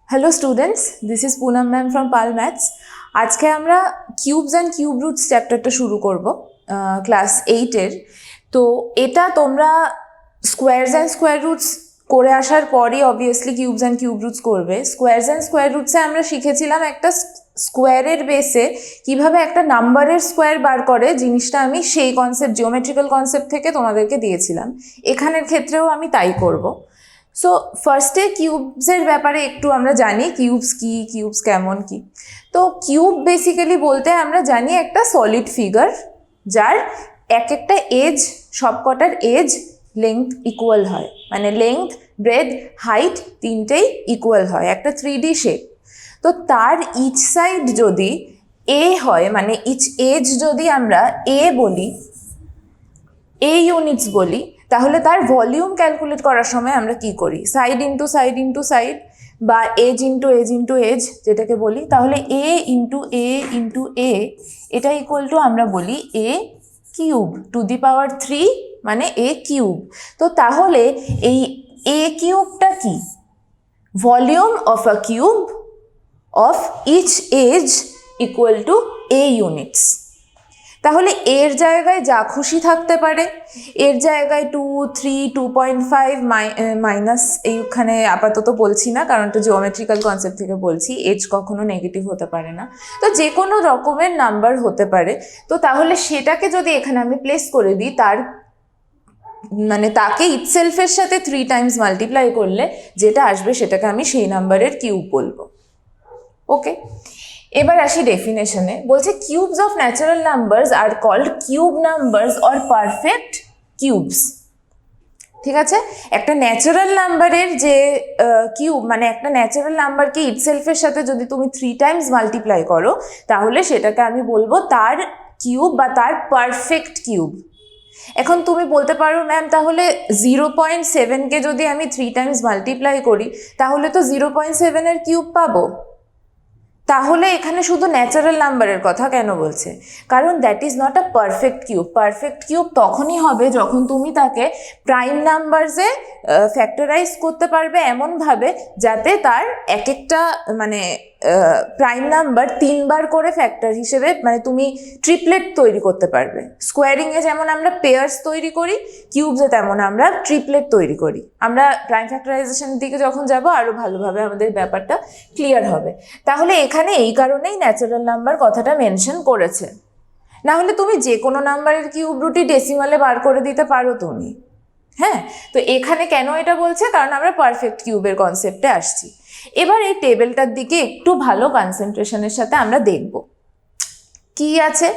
Hello students, this is Poonam ma'am from Pal maths. আজকে আমরা cubes and cube roots চ্যাপ্টারটা শুরু করব ক্লাস 8-এর। তো এটা তোমরা স্কোয়ারস অ্যান্ড স্কোয়ার রুটস করে আসার পরই obviously cubes and cube roots করবে। স্কোয়ারস অ্যান্ড স্কোয়ার রুটসে আমরা শিখেছিলাম একটা স্কোয়ারের বেসে কিভাবে একটা নাম্বারের স্কোয়ার বার করে জিনিসটা, আমি সেই কনসেপ্ট, জিওমেট্রিক্যাল কনসেপ্ট থেকে তোমাদেরকে দিয়েছিলাম। এখানের ক্ষেত্রেও আমি তাই করব। সো ফার্স্টে কিউবসের ব্যাপারে একটু আমরা জানি কিউবস কি, কিউবস কেমন কি। তো কিউব বেসিক্যালি বলতে আমরা জানি একটা সলিড ফিগার যার এক একটা এজ, সবকটার এজ লেংথ ইকুয়াল হয়, মানে লেংথ, ব্রেথ, হাইট তিনটেই ইকুয়াল হয়, একটা 3D শেপ। তো তার ইচ সাইড যদি এ হয়, মানে ইচ এজ যদি আমরা এ বলি, এ ইউনিটস বলি, তাহলে তার ভলিউম ক্যালকুলেট করার সময় আমরা কি করি? Side into side into side বা edge into edge into edge যেটাকে বলি, তাহলে এ ইন্টু এ এটা ইকুয়াল টু আমরা বলি এ কিউব টু দি পাওয়ার 3, মানে এ কিউব। তো তাহলে এই এ কিউবটা কি? Volume of a cube of each edge equal to a units. তাহলে এর জায়গায় যা খুশি থাকতে পারে, এর জায়গায় 2, 3, 2.5 মাইনাস, এইখানে আপাতত বলছি না কারণ এটা জিওমেট্রিক্যাল কনসেপ্ট থেকে বলছি, এজ কখনো নেগেটিভ হতে পারে না। তো যে কোনো রকমের নাম্বার হতে পারে। তো তাহলে সেটাকে যদি এখানে আমি প্লেস করে দিই, তার মানে তাকে ইটসেলফের সাথে 3 টাইমস মাল্টিপ্লাই করলে যেটা আসবে সেটাকে আমি সেই নাম্বারের কিউব বলবো। ওকে, এবার আসি ডেফিনেশনে। বলছে cubes of natural numbers are called cube numbers or perfect cubes. ঠিক আছে, একটা ন্যাচারাল নাম্বারের যে কিউব, মানে একটা ন্যাচারাল নাম্বারকে ইটসেলফের সাথে যদি তুমি 3 টাইমস মাল্টিপ্লাই করো, তাহলে সেটাকে আমি বলবো তার কিউব বা তার পারফেক্ট কিউব। এখন তুমি বলতে পারো ম্যাম তাহলে 0.7কে যদি আমি 3 টাইমস মাল্টিপ্লাই করি তাহলে তো 0.7-এর কিউব পাবো। তাহলে এখানে শুধু ন্যাচারাল নাম্বারের কথা কেন বলছে? কারণ that is not a perfect cube. Perfect cube তখনই হবে যখন তুমি তাকে প্রাইম নাম্বারসে ফ্যাক্টরাইজ করতে পারবে এমনভাবে যাতে তার এক একটা মানে প্রাইম নাম্বার 3 বার করে ফ্যাক্টর হিসেবে, মানে তুমি ট্রিপলেট তৈরি করতে পারবে। স্কোয়ারিংয়ে যেমন আমরা পেয়ার্স তৈরি করি, কিউবসে তেমন আমরা ট্রিপলেট তৈরি করি। আমরা প্রাইম ফ্যাক্টরাইজেশনের দিকে যখন যাব আরও ভালোভাবে আমাদের ব্যাপারটা ক্লিয়ার হবে। তাহলে এখানে এই কারণেই ন্যাচারাল নাম্বার কথাটা মেনশন করেছে। না হলে তুমি যে কোনো নাম্বারের কিউব রুটই ডেসিমালে বার করে দিতে পারো তুমি। হ্যাঁ, তো এখানে কেন এটা বলছে? কারণ আমরা পারফেক্ট কিউবের কনসেপ্টে আসছি। এবার এই টেবিলটার দিকে একটু ভালো কনসেন্ট্রেশনের সাথে আমরা দেখব কি আছে।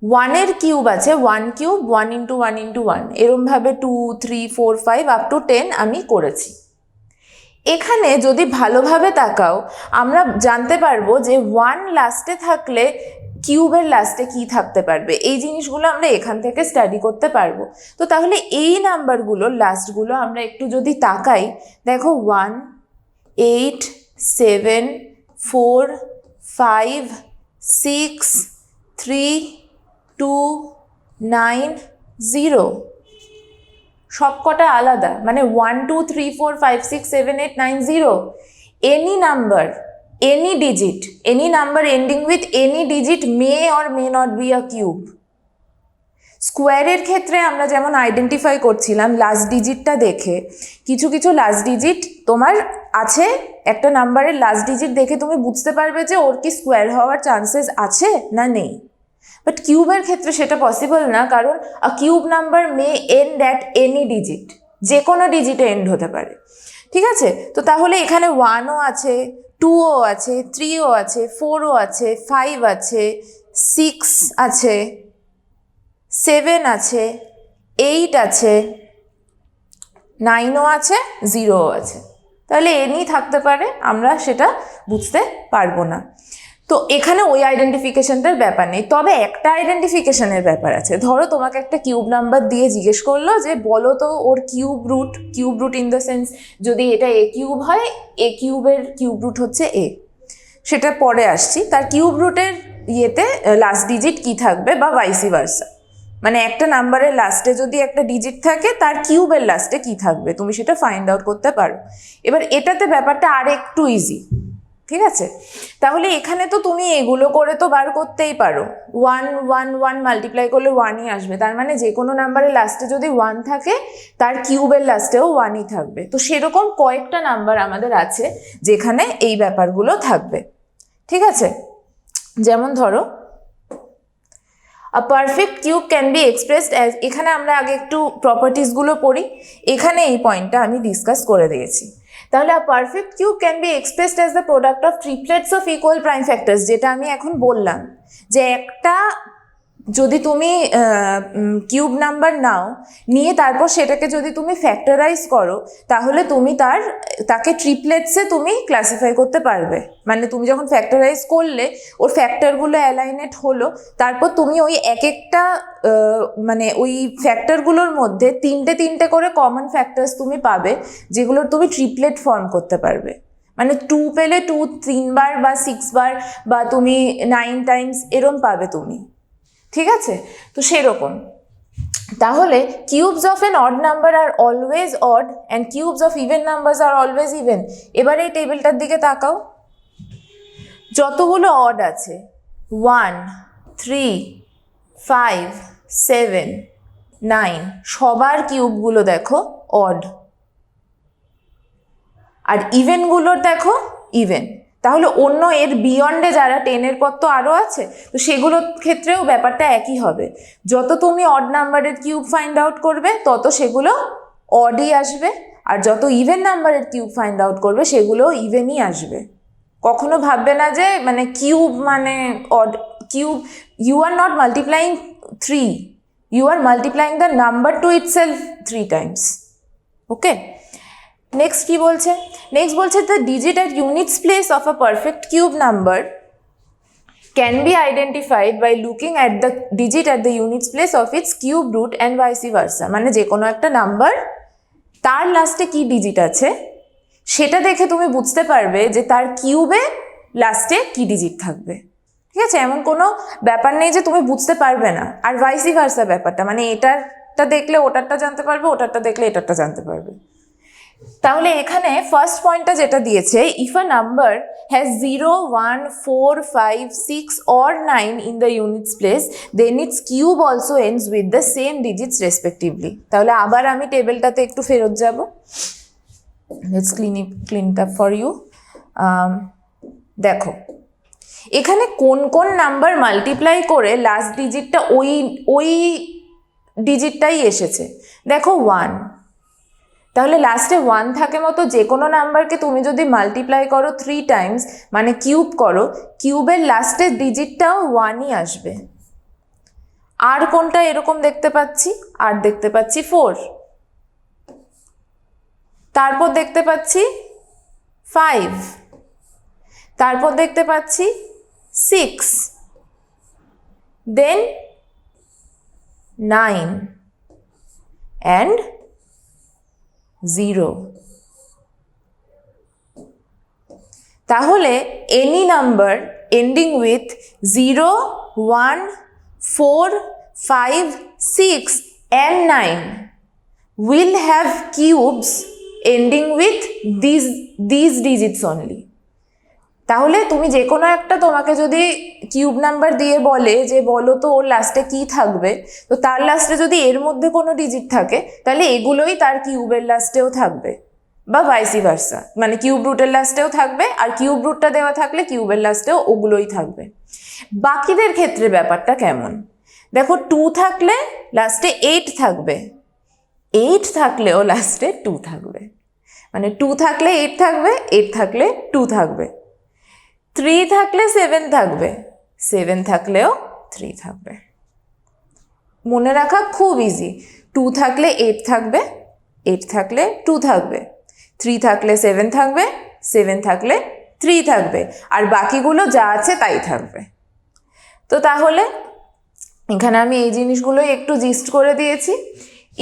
1-এর কিউব আছে, 1 কিউব, 1 ইন্টু 1 ইন্টু 1, এরমভাবে 2, 3, 4, 5 আপ টু 10 আমি করেছি। এখানে যদি ভালোভাবে তাকাও আমরা জানতে পারবো যে 1 লাস্টে থাকলে কিউবের লাস্টে কি থাকতে পারবে, এই জিনিসগুলো আমরা এখান থেকে স্টাডি করতে পারবো। তো তাহলে এই নাম্বারগুলো লাস্টগুলো আমরা একটু যদি তাকাই, দেখো 1, 8, 7, 4, 5, 6, 3, 2, 9, 0 সবকটা আলাদা, মানে 1, 2, 3, 4, 5, 6, 7, 8, 9, 0। Any number, any digit, any number ending with any digit may or may not be a cube. স্কোয়ারের ক্ষেত্রে আমরা যেমন আইডেন্টিফাই করছিলাম লাস্ট ডিজিটটা দেখে, কিছু কিছু লাস্ট ডিজিট তোমার আছে, একটা নাম্বারের লাস্ট ডিজিট দেখে তুমি বুঝতে পারবে যে ওর কি স্কোয়ার হওয়ার চান্সেস আছে না নেই। বাট কিউবের ক্ষেত্রে সেটা পসিবল না, কারণ a cube number may end at any digit, যে কোনো ডিজিটে এন্ড হতে পারে। ঠিক আছে, তো তাহলে এখানে 1ও আছে, 2ও আছে, 3ও আছে, 4ও আছে, 5 আছে, 6 আছে, 7 আছে, 8 আছে, 9ও আছে, 0ও আছে। তাহলে এনি থাকতে পারে, আমরা সেটা বুঝতে পারবো না। তো এখানে ওই আইডেন্টিফিকেশনটার ব্যাপার নেই। তবে একটা আইডেন্টিফিকেশনের ব্যাপার আছে। ধরো তোমাকে একটা কিউব নাম্বার দিয়ে জিজ্ঞেস করলো যে বলো তো ওর cube root in the sense যদি এটা এ কিউব হয়, এ কিউবের কিউব রুট হচ্ছে এ, সেটা পরে আসছি। তার কিউব রুটের ইয়েতে লাস্ট ডিজিট কি থাকবে বা ভাইসি ভার্সা। মানে একটা নাম্বারের লাস্টে যদি একটা ডিজিট থাকে তার কিউবের লাস্টে কি থাকবে তুমি সেটা ফাইন্ড আউট করতে পারো। এবার এটাতে ব্যাপারটা আর একটু ইজি, ঠিক আছে? তাহলে এখানে তো তুমি এগুলো করে তো বার করতেই পারো, 1 1 1 মাল্টিপ্লাই করলে 1ই আসবে, তার মানে যে কোনো নাম্বারের লাস্টে যদি 1 থাকে তার কিউবের লাস্টেও 1ই থাকবে। তো সেরকম কয়েকটা নাম্বার আমাদের আছে যেখানে এই ব্যাপারগুলো থাকবে, ঠিক আছে? যেমন ধরো A perfect cube can be expressed as, এখানে আমরা আগে একটু প্রপার্টিসগুলো পড়ি, এখানে এই পয়েন্টটা আমি ডিসকাস করে দিয়েছি। তাহলে a perfect cube can be expressed as the product of triplets of equal prime factors, যেটা আমি এখন বললাম যে একটা যদি তুমি কিউব নাম্বার নাও, নিয়ে তারপর সেটাকে যদি তুমি ফ্যাক্টরাইজ করো তাহলে তুমি তাকে ট্রিপলেটসে তুমি ক্লাসিফাই করতে পারবে। মানে তুমি যখন ফ্যাক্টরাইজ করলে ওর ফ্যাক্টরগুলো অ্যালাইনেট হলো, তারপর তুমি ওই এক একটা মানে ওই ফ্যাক্টরগুলোর মধ্যে তিনটে তিনটে করে কমন ফ্যাক্টরস তুমি পাবে যেগুলোর তুমি ট্রিপলেট ফর্ম করতে পারবে। মানে 2 পেলে 2 3বার বা 6বার বা তুমি 9 টাইমস এরম পাবে তুমি, ঠিক আছে? তো সেরকম তাহলে cubes of an odd number are always odd and cubes of even numbers are always even. এবার এই টেবিলটার দিকে তাকাও, যতগুলো অড আছে 1 3 5 7 9 সবার কিউবগুলো দেখো অড, আর ইভেনগুলোর দেখো ইভেন। তাহলে অন্য এর বিয়ন্ডে যারা 10-এর পর তো আরও আছে, তো সেগুলোর ক্ষেত্রেও ব্যাপারটা একই হবে। যত তুমি অড নাম্বারের কিউব ফাইন্ড আউট করবে তত সেগুলো অডই আসবে, আর যত ইভেন নাম্বারের কিউব ফাইন্ড আউট করবে সেগুলো ইভেনই আসবে। কখনো ভাববে না যে মানে কিউব মানে odd. Cube, you are not multiplying 3, you are multiplying the number to itself 3 times. Okay, next কি বলছে? নেক্সট বলছে the digit at units place of a perfect cube number can be identified by looking at the digit at the units place of its cube root and vice versa. মানে যে কোনো একটা number তার লাস্টে কি digit আছে সেটা দেখে তুমি বুঝতে পারবে যে তার কিউবে লাস্টে কি ডিজিট থাকবে, ঠিক আছে? এমন কোনো ব্যাপার নেই যে তুমি বুঝতে পারবে না। আর ভাইসি ভার্সা ব্যাপারটা মানে এটারটা দেখলে ওটারটা জানতে পারবে, ওটারটা দেখলে এটারটা জানতে পারবে। তাহলে এখানে ফার্স্ট পয়েন্টটা যেটা দিয়েছে, if a number has 0 1 4 5 6 or 9 in the units place then its cube also ends with the same digits respectively. তাহলে আবার আমি টেবিলটাতে একটু ফেরত যাব, let's clean it up for you. দেখো এখানে কোন কোন নাম্বার মাল্টিপ্লাই করে লাস্ট ডিজিটটা ওই ডিজিটটাই এসেছে। দেখো 1, তাহলে লাস্টে 1 থাকে মতো যে কোনো নাম্বারকে তুমি যদি মাল্টিপ্লাই করো 3 টাইমস মানে কিউব করো, কিউবের লাস্টের ডিজিটটাও 1ই আসবে। আর কোনটা এরকম দেখতে পাচ্ছি? আর দেখতে পাচ্ছি 4, তারপর দেখতে পাচ্ছি 5, তারপর দেখতে পাচ্ছি 6, দেন 9 অ্যান্ড 0। তাহলে any number ending with 0 1 4 5 6 and 9 will have cubes ending with these digits only. তাহলে তুমি যে কোনো একটা, তোমাকে যদি কিউব নাম্বার দিয়ে বলে যে বলো তো ওর লাস্টে কি থাকবে, তো তার লাস্টে যদি এর মধ্যে কোনো ডিজিট থাকে তাহলে এগুলোই তার কিউবের লাস্টেও থাকবে, বা ভাইসি ভার্সা, মানে কিউব রুটের লাস্টেও থাকবে আর কিউব রুটটা দেওয়া থাকলে কিউবের লাস্টেও ওগুলোই থাকবে। বাকিদের ক্ষেত্রে ব্যাপারটা কেমন? দেখো 2 থাকলে লাস্টে 8 থাকবে, 8 থাকলেও লাস্টে 2 থাকবে, মানে 2 থাকলে 8 থাকবে, 8 থাকলে 2 থাকবে। 3 থাকলে 7 থাকবে, 7 থাকলেও 3 থাকবে। মনে রাখা খুব ইজি, 2 থাকলে 8 থাকবে, 8 থাকলে 2 থাকবে, 3 থাকলে 7 থাকবে, 7 থাকলে 3 থাকবে, আর বাকিগুলো যা আছে তাই থাকবে। তো তাহলে এখানে আমি এই জিনিসগুলোই একটু জিস্ট করে দিয়েছি।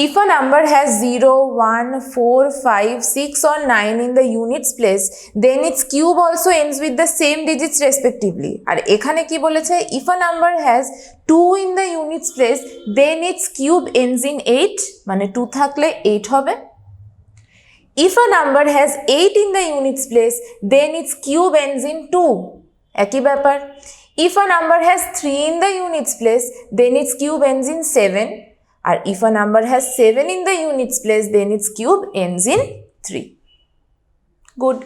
If a number has 0, 1, 4, 5, 6 or 9 in the units place, then its cube also ends with the same digits respectively. আর এখানে কি বলেছে, if a number has 2 in the units place, then its cube ends in 8, মানে 2 থাকলে 8 হবে। If a number has 8 in the units place, then its cube ends in 2, একই ব্যাপার। If a number has 3 in the units place, then its cube ends in 7. R if a number has 7 in the units place, then its cube ends in 3. Good.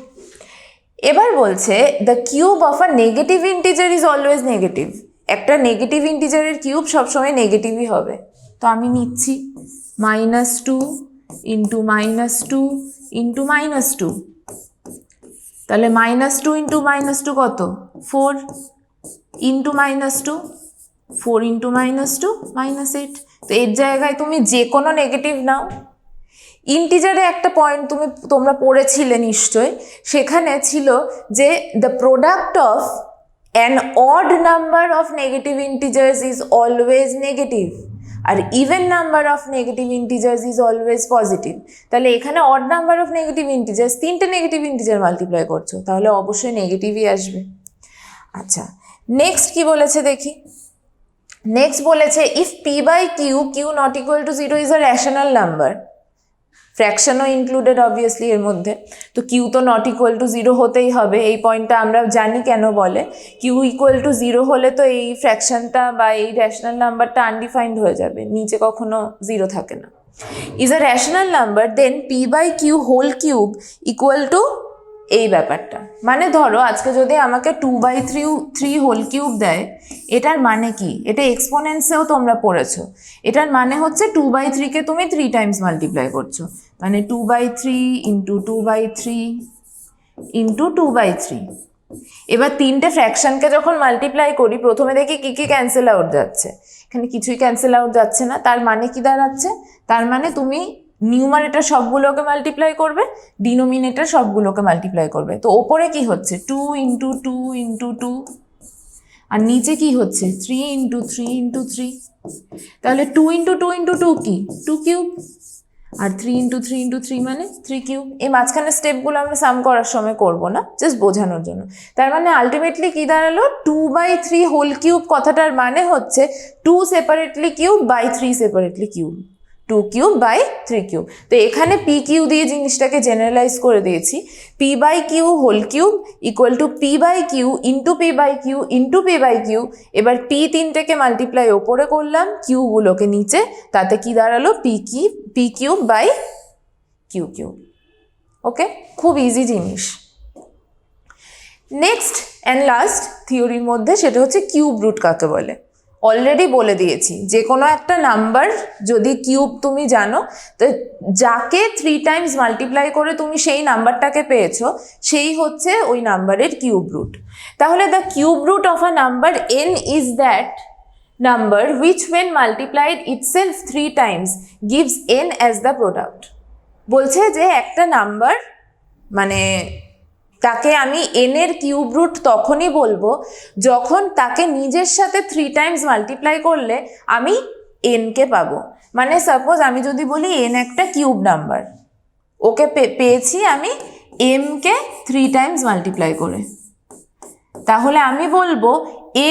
এবার বলছে the cube of a negative integer is always negative. একটা negative ইন্টিজারের cube সবসময় নেগেটিভই হবে। তো আমি নিচ্ছি -2 into -2 into -2, তাহলে -2 ইন্টু -2 কত, 4 ইন্টু -2, 4 ইন্টু -2 -8। তো এর জায়গায় তুমি যে কোনো নেগেটিভ নাও। ইন্টিজারে একটা পয়েন্ট তোমরা পড়েছিলে নিশ্চয়, সেখানে ছিল যে the product of an odd number of negative integers is always negative, আর even number of negative integers is always positive. তাহলে এখানে odd number of negative integers, 3টে নেগেটিভ ইন্টিজার মাল্টিপ্লাই করছো, তাহলে অবশ্যই নেগেটিভই আসবে। আচ্ছা, নেক্সট কি বলেছে দেখি। নেক্সট বলেছে if p by q q not equal to 0 is a rational number, ফ্র্যাকশনও ইনক্লুডেড অবভিয়াসলি এর মধ্যে, তো কিউ তো নট ইকুয়াল টু 0 হতেই হবে। এই পয়েন্টটা আমরা জানি কেন বলে, কিউ ইকুয়াল টু 0 হলে তো এই ফ্র্যাকশনটা বা এই র্যাশনাল নাম্বারটা আনডিফাইন্ড হয়ে যাবে, নিচে কখনো 0 থাকে না। Is a rational number then p by q whole cube equal to এই ব্যাপারটা। মানে ধরো আজকে যদি আমাকে 2/3 হোল কিউব দেয়, এটার মানে কি, এটা এক্সপোনেন্টসেও তোমরা পড়েছো, এটার মানে হচ্ছে 2/3কে তুমি 3 টাইমস মাল্টিপ্লাই করছো, মানে 2/3 ইন্টু 2/3 ইন্টু 2/3। এবার 3টে ফ্র্যাকশনকে যখন মাল্টিপ্লাই করি, প্রথমে দেখি কি কি ক্যান্সেল আউট যাচ্ছে, এখানে কিছুই ক্যান্সেল আউট যাচ্ছে না। তার মানে কি দাঁড়াচ্ছে, তার মানে তুমি নিউমারেটর সবগুলোকে মাল্টিপ্লাই করবে, ডিনোমিনেটর সবগুলোকে মাল্টিপ্লাই করবে। তো ওপরে কি হচ্ছে 2 ইন্টু 2 ইন্টু 2, আর নিচে কি হচ্ছে 3 ইন্টু 3 ইন্টু 3। তাহলে 2 ইন্টু 2 ইন্টু 2 কি 2 কিউব, আর 3 ইন্টু 3 ইন্টু 3 মানে 3 কিউব। এই মাঝখানে স্টেপগুলো আমরা সাম করার সময় করবো না, জাস্ট বোঝানোর জন্য। তার মানে আলটিমেটলি কি দাঁড়ালো, 2/3 হোল কিউব কথাটার মানে হচ্ছে 2 separately cube by 3 separately cube, 2 cube by 3 cube. তো এখানে পি কিউ দিয়ে জিনিসটাকে জেনারেলাইজ করে দিয়েছি, p by q whole cube equal to p by q into p by q into p by q. এবার পি 3টেকে মাল্টিপ্লাই ওপরে করলাম, কিউগুলোকে নিচে, তাতে কি দাঁড়ালো p cube by q cube. Okay, খুব ইজি জিনিস। নেক্সট অ্যান্ড লাস্ট থিওরির মধ্যে সেটা হচ্ছে কিউব রুট কাকে বলে। অলরেডি বলে দিয়েছি, যে কোনো একটা নাম্বার যদি কিউব তুমি জানো, তো যাকে 3 টাইমস মাল্টিপ্লাই করে তুমি সেই নাম্বারটাকে পেয়েছো, সেই হচ্ছে ওই নাম্বারের কিউব রুট। তাহলে the cube root of a number n is that number which when multiplied itself 3 times gives n as the product। বলছে যে একটা নাম্বার মানে তাকে আমি n এর কিউব রুট তখনই বলবো যখন তাকে নিজের সাথে 3 টাইমস মাল্টিপ্লাই করলে আমি n কে পাবো। মানে সাপোজ আমি যদি বলি n একটা কিউব নাম্বার, ওকে পেয়েছি আমি m কে 3 টাইমস মাল্টিপ্লাই করে, তাহলে আমি বলবো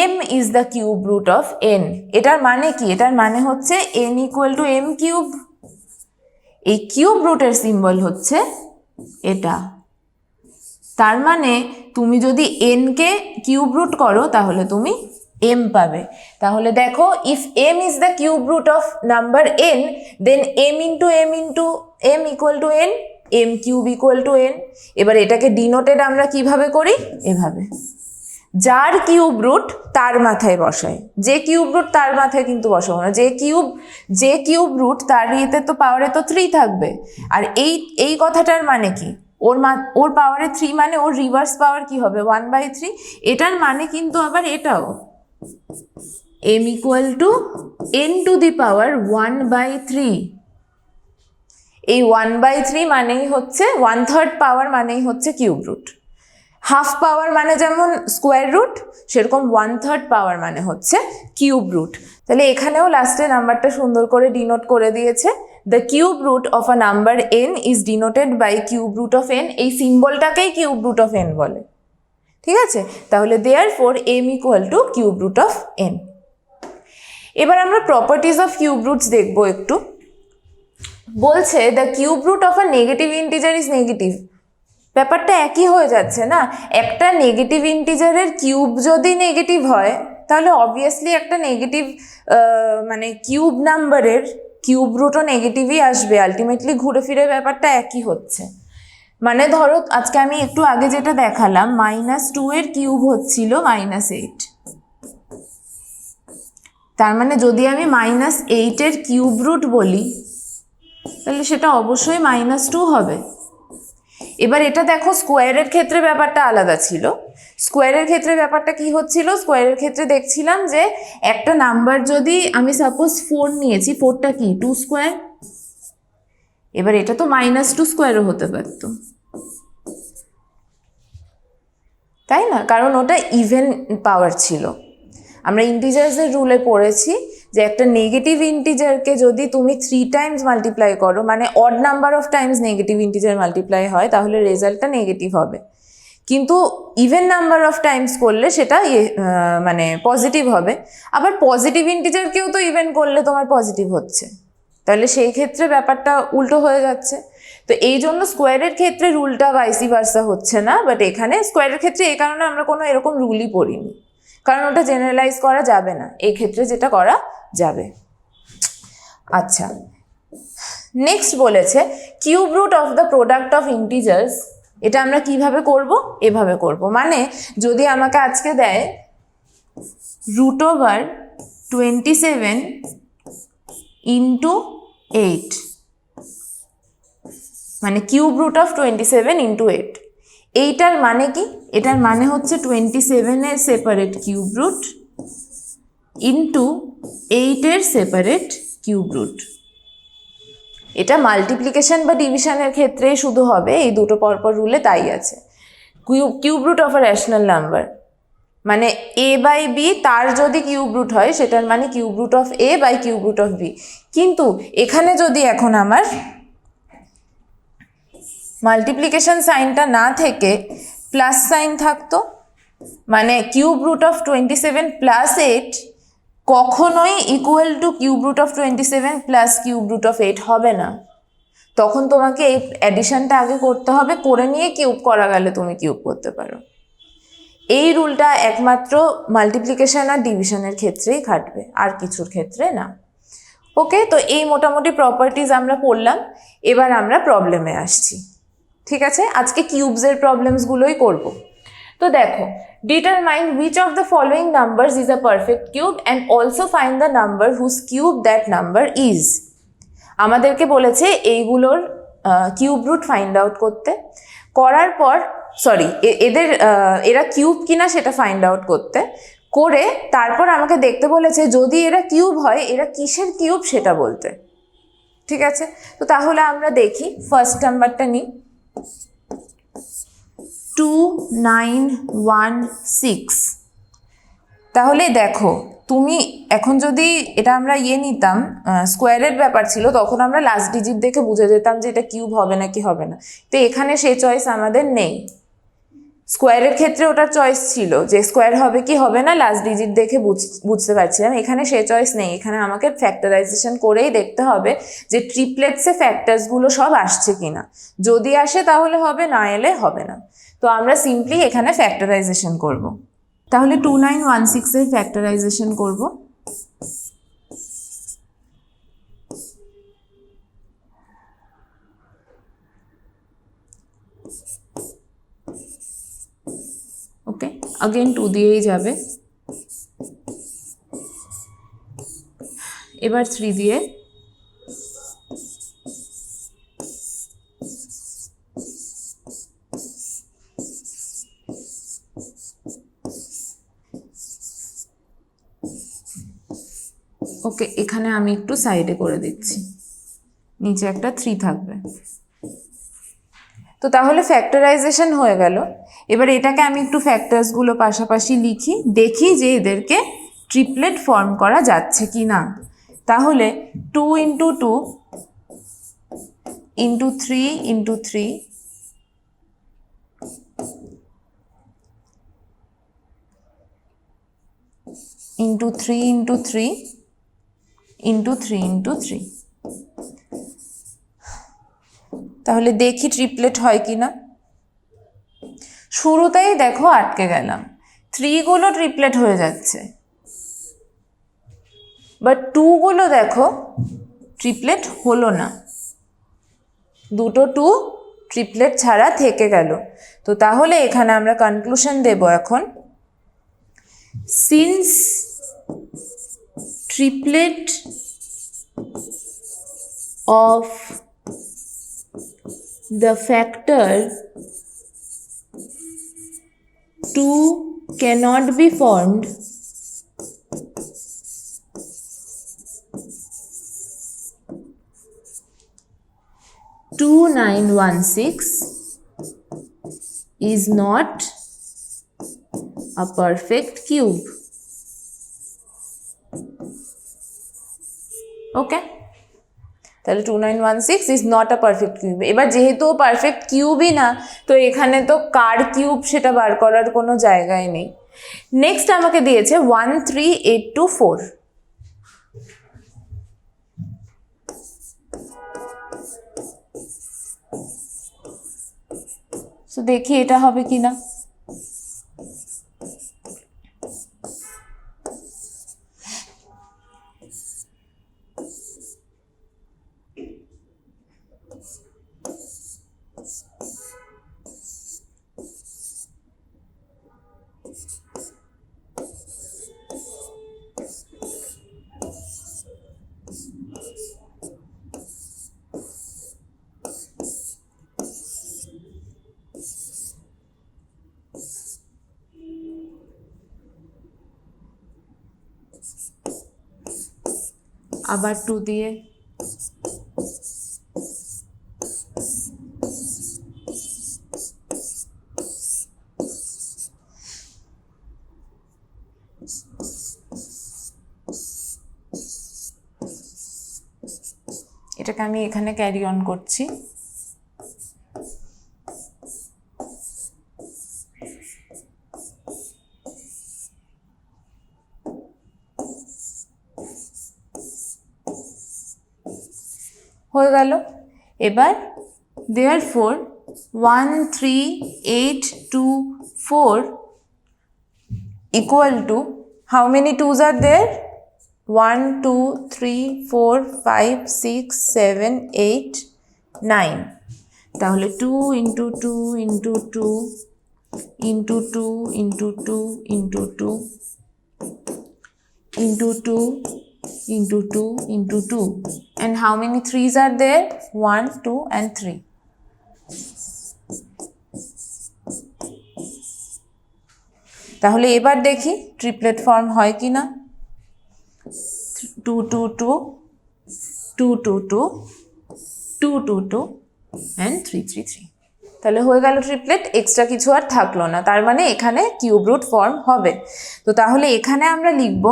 m is the cube root of n। এটার মানে কি, এটার মানে হচ্ছে n equal to m cube. এই কিউব রুটের সিম্বল হচ্ছে এটা। তার মানে তুমি যদি n কে কিউব রুট করো তাহলে তুমি m পাবে। তাহলে দেখো, if m is the cube root of number n, then m into m equal to n, m cube equal to n। এবার এটাকে ডিনোটেড আমরা কিভাবে করি, এভাবে, যার কিউব রুট তার মাথায় বসাই। যে কিউব রুট তার মাথায় কিন্তু বসাবো না, যে কিউব রুট তার ইয়েতে তো পাওয়ারে তো 3 থাকবে। আর এই কথাটার মানে কি, ওর পাওয়ারে 3 মানে ওর রিভার্স পাওয়ার কি হবে 1/3। এটার মানে কিন্তু আবার এটাও m equal to n to the power 1/3। এই 1/3 মানেই হচ্ছে 1/3 পাওয়ার মানেই হচ্ছে কিউব রুট। হাফ পাওয়ার মানে যেমন স্কোয়ার রুট, সেরকম 1/3 পাওয়ার মানে হচ্ছে কিউব রুট। তাহলে এখানেও লাস্টে নাম্বারটা সুন্দর করে ডিনোট করে দিয়েছে, the cube root of a number n is denoted by cube root of n, এই সিম্বলটাকেই কিউব রুট অফ n বলে। ঠিক আছে, তাহলে therefore m equal to cube root of n। এবার আমরা প্রপার্টিজ অফ কিউব রুটস দেখবো একটু। বলছে the cube root of a negative integer is negative. ব্যাপারটা একই হয়ে যাচ্ছে না, একটা নেগেটিভ ইন্টিজারের কিউব যদি নেগেটিভ হয় তাহলে অবভিয়াসলি একটা নেগেটিভ মানে কিউব নাম্বারের কিউব রুটও নেগেটিভই আসবে। আলটিমেটলি ঘুরে ফিরে ব্যাপারটা একই হচ্ছে। মানে ধরো আজকে আমি একটু আগে যেটা দেখালাম, -2 এর কিউব হচ্ছিল -8, তার মানে যদি আমি -8 এর কিউব রুট বলি তাহলে সেটা অবশ্যই -2 হবে। এবার এটা দেখো স্কোয়ারের ক্ষেত্রে ব্যাপারটা আলাদা ছিল। স্কোয়ারের ক্ষেত্রে ব্যাপারটা কি হচ্ছিল, স্কোয়ারের ক্ষেত্রে দেখছিলাম যে একটা নাম্বার যদি আমি সাপোজ 4 নিয়েছি, 4টা কি 2 স্কোয়ার, এবার এটা তো -2 স্কোয়ারও হতে পারতো, তাই না? কারণ ওটা ইভেন পাওয়ার ছিল। আমরা ইন্টিজার্সের রুলে পড়েছি যে একটা নেগেটিভ ইন্টিজারকে যদি তুমি 3 টাইমস মাল্টিপ্লাই করো, মানে odd number of Times negative integer multiply হয়, তাহলে রেজাল্টটা নেগেটিভ হবে। কিন্তু ইভেন নাম্বার অফ টাইমস করলে সেটা মানে পজিটিভ হবে। আবার পজিটিভ ইন্টিজারকেও তো ইভেন করলে তোমার পজিটিভ হচ্ছে, তাহলে সেই ক্ষেত্রে ব্যাপারটা উল্টো হয়ে যাচ্ছে। তো এই জন্য স্কোয়ারের ক্ষেত্রে রুলটা ভাইসি ভার্সা হচ্ছে না, বাট এখানে স্কোয়ারের ক্ষেত্রে এই কারণে আমরা কোনো এরকম রুলই পড়িনি, কারণ ওটা জেনারেলাইজ করা যাবে না, এই ক্ষেত্রে যেটা করা যাবে। আচ্ছা, নেক্সট বলেছে cube root of the product of integers. এটা আমরা কিভাবে করব, এভাবে করব। মানে যদি আমাকে আজকে দেয় √27 ইন্টু 8, মানে কিউব রুট অফ 27 ইন্টু 8, এইটার মানে কি? এটার মানে হচ্ছে 27 এর সেপারেট কিউব রুট ইন্টু 8 এর সেপারেট কিউব রুট। এটা মাল্টিপ্লিকেশন বা ডিভিশনের ক্ষেত্রেই শুধু হবে, এই দুটো পরপর রুলে তাই আছে। Cube root of a rational number মানে a/b, তার যদি কিউব রুট হয় সেটার মানে cube root of a by cube root of b। কিন্তু এখানে যদি এখন আমার মাল্টিপ্লিকেশন সাইনটা না থেকে প্লাস সাইন থাকতো, মানে কিউব রুট অফ 27 প্লাস 8 কখনোই equal to cube root of 27 plus cube root of 8 হবে না। তখন তোমাকে এই অ্যাডিশনটা আগে করতে হবে, করে নিয়ে কিউব করা গেলে তুমি কিউব করতে পারো। এই রুলটা একমাত্র মাল্টিপ্লিকেশন আর ডিভিশনের ক্ষেত্রেই খাটবে, আর কিছুর ক্ষেত্রে না। ওকে, তো এই মোটামুটি প্রপার্টিজ আমরা পড়লাম। এবার আমরা প্রবলেমে আসছি। ঠিক আছে, আজকে কিউবসের প্রবলেমসগুলোই করব। তো দেখো, determine which of the following numbers is a perfect cube and also find the number whose cube that number is। আমাদেরকে বলেছে এইগুলোর কিউব রুট ফাইন্ড আউট করতে, করার পর এরা কিউব কিনা সেটা ফাইন্ড আউট করতে, করে তারপর আমাকে দেখতে বলেছে যদি এরা কিউব হয় এরা কিসের কিউব সেটা বলতে। ঠিক আছে, তো তাহলে আমরা দেখি, ফার্স্ট নাম্বারটা নিই, 2916। তাহলে দেখো তুমি এখন যদি এটা আমরা নিতাম, স্কোয়ারের ব্যাপার ছিল, তখন আমরা লাস্ট ডিজিট দেখে বুঝে যেতাম যে এটা কিউব হবে নাকি হবে না। তো এখানে সেই চয়েস আমাদের নেই। স্কোয়ারের ক্ষেত্রে ওটার চয়েস ছিল যে স্কোয়ার হবে কি হবে না, লাস্ট ডিজিট দেখে বুঝতে পারছিলাম। এখানে সেই চয়েস নেই, এখানে আমাকে ফ্যাক্টরাইজেশন করেই দেখতে হবে যে ট্রিপলেটসে ফ্যাক্টরসগুলো সব আসছে কিনা। যদি আসে তাহলে হবে, না এলে হবে না। তো আমরা সিম্পলি এখানে ফ্যাক্টরাইজেশন করব। তাহলে 2916 এর ফ্যাক্টরাইজেশন করব। ওকে, अगेन 2 দিয়েই যাবে, এবার 3 দিয়ে, ওকে এখানে আমি একটু সাইডে করে দিচ্ছি, নিচে একটা 3 থাকবে। তো তাহলে ফ্যাক্টরাইজেশন হয়ে গেল। এবার এটাকে আমি একটু ফ্যাক্টরসগুলো পাশাপাশি লিখি, দেখি যে এদেরকে ট্রিপলেট ফর্ম করা যাচ্ছে কি না। তাহলে 2 × 2 into 3 into 3 into 3 into 3 into 3 into 3। তাহলে দেখি ট্রিপলেট হয় কিনা। শুরুতেই দেখো আটকে গেলাম, 3 গুলো ট্রিপলেট হয়ে যাচ্ছে, বাট 2 গুলো দেখো ট্রিপলেট হলো না, দুটো 2 ট্রিপলেট ছাড়া থেকে গেল। তো তাহলে এখানে আমরা কনক্লুশন দেব এখন, since triplet of the factor 2 cannot be formed, two 916 is not a perfect cube. ওকে, তাহলে 2916 is not a perfect cube. এবার যেহেতু পারফেক্ট কিউবই না, তো এখানে তো কার কিউব সেটা বার করার কোনো জায়গায় নেই। নেক্সট আমাকে দিয়েছে 13824। তো দেখি এটা হবে কিনা। আবার 2 দিয়ে এটাকে আমি এখানে ক্যারি অন করছি। হয়ে গেল। এবার therefore 13824 equal to how many 2s are there? 1 2 3 4 5 6 7 8 9। তাহলে 2 into 2 into 2 into 2 into 2 into 2 into 2 into 2 into 2, and how many 3s are there? 1 2 and 3। তাহলে এবার দেখি ট্রিপলেট ফর্ম হয় কিনা। 2 2 2 2 2 2 2 2 2 and 3 3 3। তাহলে হয়ে গেল ট্রিপলেট, এক্সট্রা কিছু আর থাকলো না, তার মানে এখানে কিউব রুট ফর্ম হবে। তো তাহলে এখানে আমরা লিখব,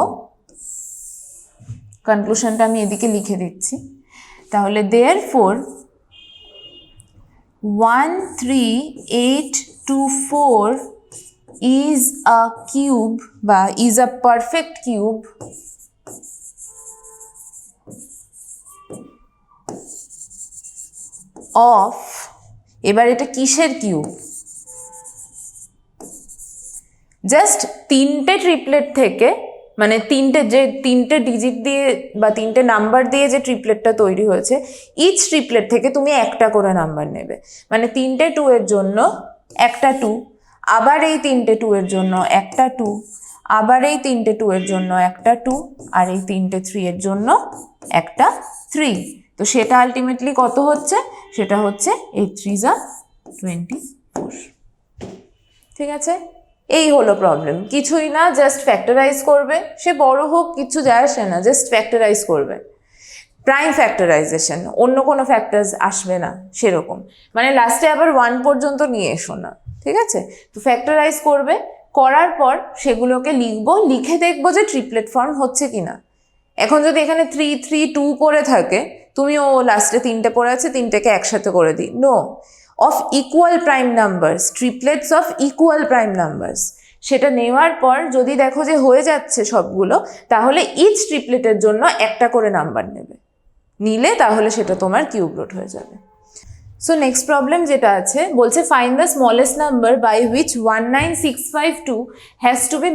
কনক্লুশনটা আমি এদিকে লিখে দিচ্ছি। তাহলে therefore 13824 is a cube বা is a perfect cube of, এবার এটা কিসের কিউব? জাস্ট 3টে ট্রিপলেট থেকে, মানে তিনটে ডিজিট দিয়ে বা 3টে নাম্বার দিয়ে যে ট্রিপলেটটা তৈরি হয়েছে, ইচ ট্রিপলেট থেকে তুমি একটা করে নাম্বার নেবে। মানে 3টে 2 এর জন্য একটা 2, আবার এই 3টে 2 এর জন্য একটা 2, আবার এই 3টে 2 এর জন্য একটা 2, আর এই 3টে 3 এর জন্য একটা 3। তো সেটা আলটিমেটলি কত হচ্ছে? সেটা হচ্ছে 8 3 24। ঠিক আছে, এই হলো প্রবলেম। কিছুই না, জাস্ট ফ্যাক্টরাইজ করবে, সে বড় হোক কিছু যায় আসে না, জাস্ট ফ্যাক্টরাইজ করবে। প্রাইম ফ্যাক্টরাইজেশন, অন্য কোনো ফ্যাক্টরস আসবে না সেরকম, মানে লাস্টে আবার 1 পর্যন্ত নিয়ে এসো না। ঠিক আছে, তো ফ্যাক্টরাইজ করবে, করার পর সেগুলোকে লিখবো, লিখে দেখবো যে ট্রিপলেট ফর্ম হচ্ছে কিনা। এখন যদি এখানে 3 3 2 করে থাকে, তুমিও লাস্টে 3টে পড়ে আছে, 3টেকে একসাথে করে দিই। No, of equal prime numbers, triplets of equal prime numbers. সেটা নেওয়ার পর যদি দেখো যে হয়ে যাচ্ছে সবগুলো, তাহলে ইচ ট্রিপলেটের জন্য একটা করে নাম্বার নেবে, নিলে তাহলে সেটা তোমার কিউব রুট হয়ে যাবে। সো নেক্সট প্রবলেম যেটা আছে বলছে find the smallest number by which 19652 has to be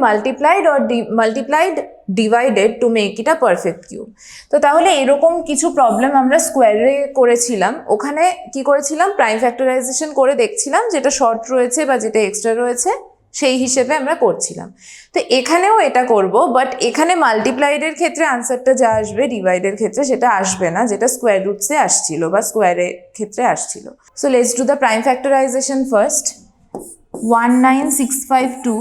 multiplied divided to make it a perfect cube. তো তাহলে এরকম কিছু প্রবলেম আমরা স্কোয়ারে করেছিলাম। ওখানে কি করেছিলাম, প্রাইম ফ্যাক্টরাইজেশন করে দেখছিলাম যেটা শর্ট রয়েছে বা যেটা এক্সট্রা রয়েছে সেই হিসেবে আমরা করছিলাম। তো এখানেও এটা করব, বাট এখানে মাল্টিপ্লাইডের ক্ষেত্রে আনসারটা যা আসবে ডিভাইডের ক্ষেত্রে সেটা আসবে না, যেটা স্কোয়ার রুটসে আসছিল বা স্কোয়ারের ক্ষেত্রে আসছিল। So let's do the prime factorisation first. 19652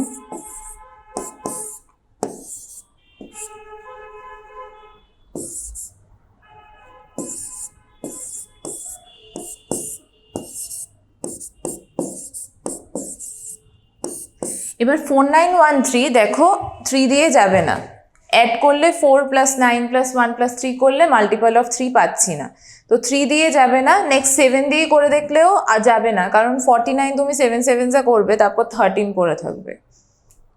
এবার 4913 দেখো 3 দিয়ে যাবে না, অ্যাড করলে 4 + 9 + 1 + 3 করলে মাল্টিপল অফ 3 পাচ্ছি না, তো 3 দিয়ে যাবে না। নেক্সট 7 দিয়ে করে দেখলেও যাবে না, কারণ 49 তুমি 7 7 যা করবে তারপর 13 পড়ে থাকবে,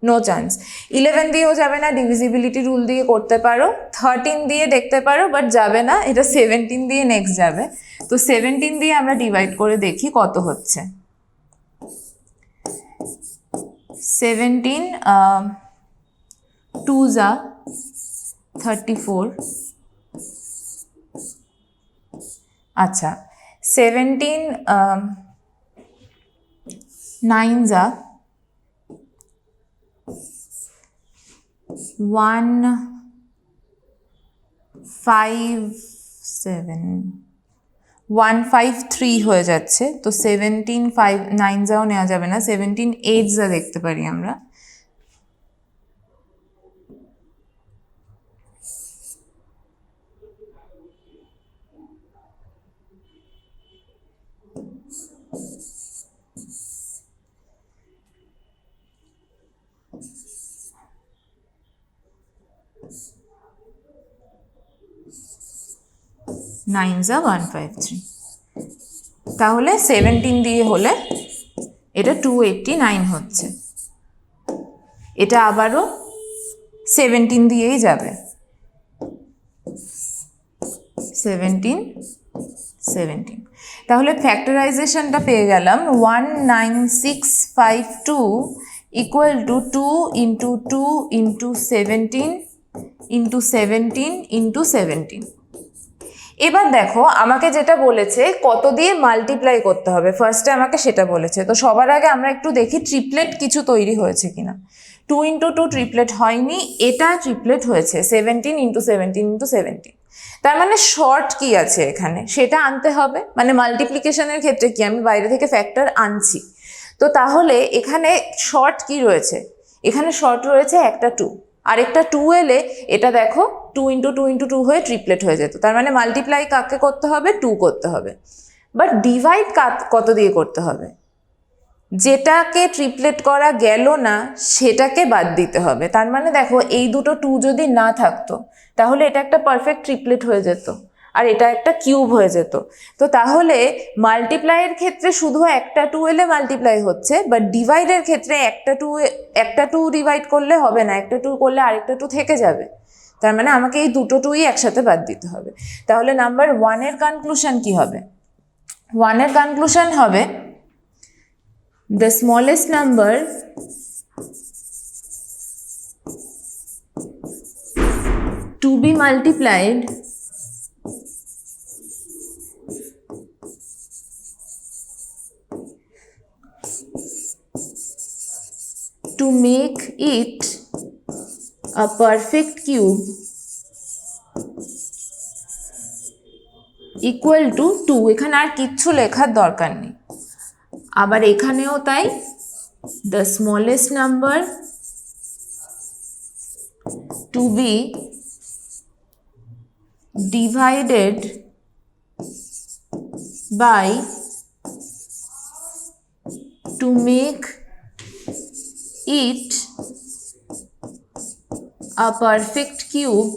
নো চান্স। 11 দিয়েও যাবে না, ডিভিজিবিলিটি রুল দিয়ে করতে পারো। 13 দিয়ে দেখতে পারো, বাট যাবে না, এটা 17 দিয়ে নেক্সট যাবে। তো 17 দিয়ে আমরা ডিভাইড করে দেখি কত হচ্ছে। 17 2 যা 34, আচ্ছা 17 9 যা 153 হয়ে যাচ্ছে। তো 17 5 9 যাও নেওয়া যাবে না, 17 8 যা দেখতে পারি আমরা। নাইন যা 153, তাহলে 17 দিয়ে হলে এটা 289 হচ্ছে। এটা আবারও 17 দিয়েই যাবে, 17 17। তাহলে ফ্যাক্টরাইজেশনটা পেয়ে গেলাম 19652 ইকুয়াল টু 2 × 2 × 17 × 17 × 17। এবার দেখো আমাকে যেটা বলেছে কত দিয়ে মাল্টিপ্লাই করতে হবে, ফার্স্টে আমাকে সেটা বলেছে। তো সবার আগে আমরা একটু দেখি ট্রিপলেট কিছু তৈরি হয়েছে কিনা। 2 × 2 ট্রিপলেট হয়নি, এটা ট্রিপলেট হয়েছে 17 × 17 × 17। তার মানে শর্ট কি আছে এখানে সেটা আনতে হবে, মানে মাল্টিপ্লিকেশনের ক্ষেত্রে কি আমি বাইরে থেকে ফ্যাক্টর আনছি, তো তাহলে এখানে শর্ট কি রয়েছে, এখানে শর্ট রয়েছে একটা 2, আরেকটা 2 এলে এটা দেখো 2 × 2 × 2 হয়ে ট্রিপলেট হয়ে যেত। তার মানে মাল্টিপ্লাই কাকে করতে হবে, 2 করতে হবে। বাট ডিভাইড কত দিয়ে করতে হবে, যেটাকে ট্রিপলেট করা গেল না সেটাকে বাদ দিতে হবে। তার মানে দেখো এই দুটো 2 যদি না থাকতো তাহলে এটা একটা পারফেক্ট ট্রিপলেট হয়ে যেত আর এটা একটা কিউব হয়ে যেত। তো তাহলে মাল্টিপ্লাইয়ের ক্ষেত্রে শুধু একটা 2 এলে মাল্টিপ্লাই হচ্ছে, বাট ডিভাইডের ক্ষেত্রে একটা 2 ডিভাইড করলে হবে না, একটা 2 করলে আরেকটা 2 থেকে যাবে। তার মানে আমাকে এই দুটো 2ই একসাথে বাদ দিতে হবে। তাহলে নাম্বার 1 এর কনক্লুশন কি হবে, 1 এর কনক্লুশন হবে the smallest number to be multiplied to make it a perfect cube equal to 2। এখানে আর কিচ্ছু লেখার দরকার নেই। আবার এখানেও তাই, the smallest number to be divided by to make it a perfect cube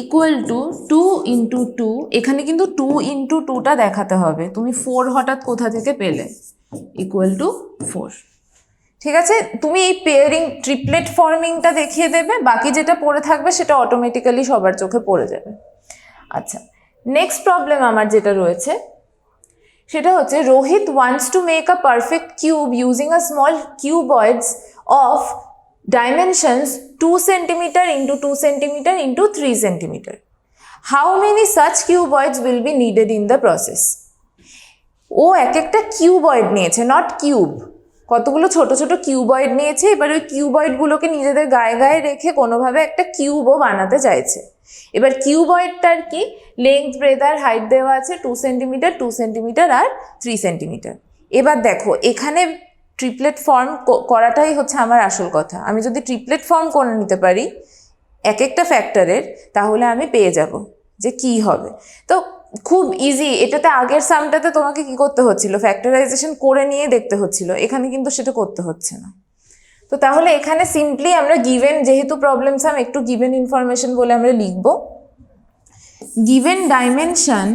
equal to 2 into 2, এখানে কিন্তু 2 ইন্টু 2টা দেখাতে হবে, তুমি 4 হঠাৎ কোথা থেকে পেলে, ইকুয়াল টু 4। ঠিক আছে, তুমি এই পেয়ারিং ট্রিপলেট ফর্মিংটা দেখিয়ে দেবে, বাকি যেটা পড়ে থাকবে সেটা অটোমেটিক্যালি সবার চোখে পড়ে যাবে। আচ্ছা, নেক্সট প্রবলেম আমার যেটা রয়েছে সেটা হচ্ছে Rohit wants to make a perfect cube using a small cuboids of dimensions 2 cm into 2 cm into 3 cm. How many such cuboids will be needed in the process? ও একটা কিউবয়েড নিয়েছে, নট কিউব, কতগুলো ছোট ছোট কিউবয়েড নিয়েছে, এবার ওই কিউবয়েডগুলোকে নিজেদের গায়ে গায়ে রেখে কোনোভাবে একটা কিউবও বানাতে চাইছে। এবার কিউবয়েডটার কি লেন্থ, ব্রেথ আর হাইট দেওয়া আছে 2 সেন্টিমিটার, 2 সেন্টিমিটার আর 3 সেন্টিমিটার। এবার দেখো এখানে ট্রিপলেট ফর্ম করাটাই হচ্ছে আমার আসল কথা। আমি যদি ট্রিপলেট ফর্ম করে নিতে পারি এক একটা ফ্যাক্টরের, তাহলে আমি পেয়ে যাব যে কি হবে। তো খুব ইজি, এটাতে আগের সামটাতে তোমাকে কি করতে হচ্ছিল, ফ্যাক্টরাইজেশন করে নিয়ে দেখতে হচ্ছিল, এখানে কিন্তু সেটা করতে হচ্ছে না। তো তাহলে এখানে সিম্পলি আমরা গিভেন, যেহেতু প্রবলেম সাম একটু গিভেন ইনফরমেশন বলে আমরা লিখব, given dimension